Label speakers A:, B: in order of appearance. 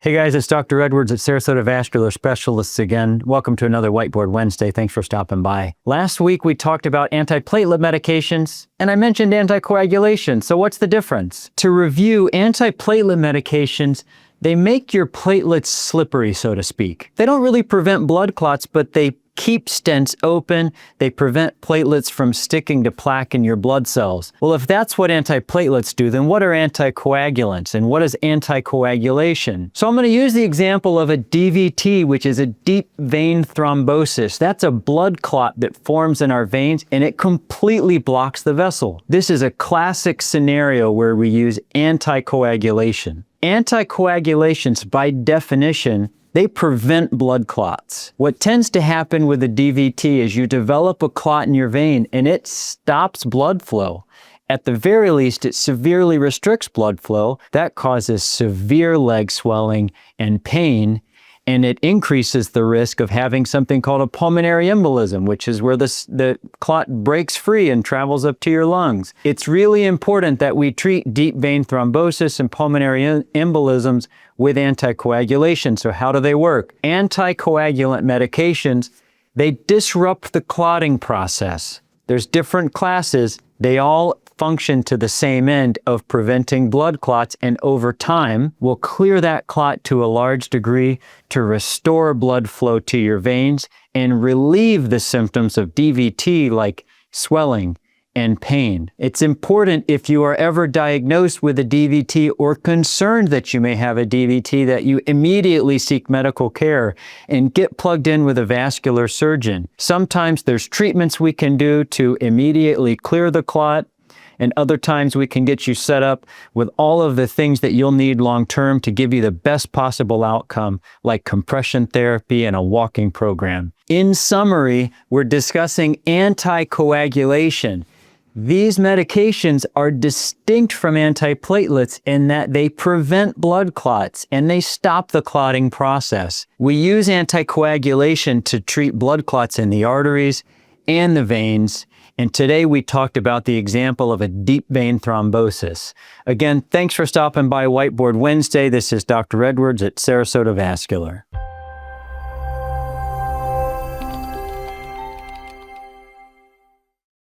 A: Hey guys, it's Dr. Edwards at Sarasota Vascular Specialists again. Welcome to another Whiteboard Wednesday. Thanks for stopping by. Last week we talked about antiplatelet medications and I mentioned anticoagulation. So what's the difference? To review, antiplatelet medications, they make your platelets slippery, so to speak. They don't really prevent blood clots, but they keep stents open. They prevent platelets from sticking to plaque in your blood cells. Well, if that's what antiplatelets do, then what are anticoagulants and what is anticoagulation? So I'm going to use the example of a DVT, which is a deep vein thrombosis. That's a blood clot that forms in our veins and it completely blocks the vessel. This is a classic scenario where we use anticoagulation. Anticoagulations, by definition, they prevent blood clots. What tends to happen with a DVT is you develop a clot in your vein and it stops blood flow. At the very least, it severely restricts blood flow. That causes severe leg swelling and pain, and it increases the risk of having something called a pulmonary embolism, which is where the clot breaks free and travels up to your lungs. It's really important that we treat deep vein thrombosis and pulmonary embolisms with anticoagulation. So how do they work? Anticoagulant medications, they disrupt the clotting process. There's different classes. They all function to the same end of preventing blood clots, and over time will clear that clot to a large degree to restore blood flow to your veins and relieve the symptoms of DVT like swelling and pain. It's important if you are ever diagnosed with a DVT or concerned that you may have a DVT that you immediately seek medical care and get plugged in with a vascular surgeon. Sometimes there's treatments we can do to immediately clear the clot, and other times we can get you set up with all of the things that you'll need long-term to give you the best possible outcome, like compression therapy and a walking program. In summary, we're discussing anticoagulation. These medications are distinct from antiplatelets in that they prevent blood clots and they stop the clotting process. We use anticoagulation to treat blood clots in the arteries and the veins. And today we talked about the example of a deep vein thrombosis. Again, thanks for stopping by Whiteboard Wednesday. This is Dr. Edwards at Sarasota Vascular.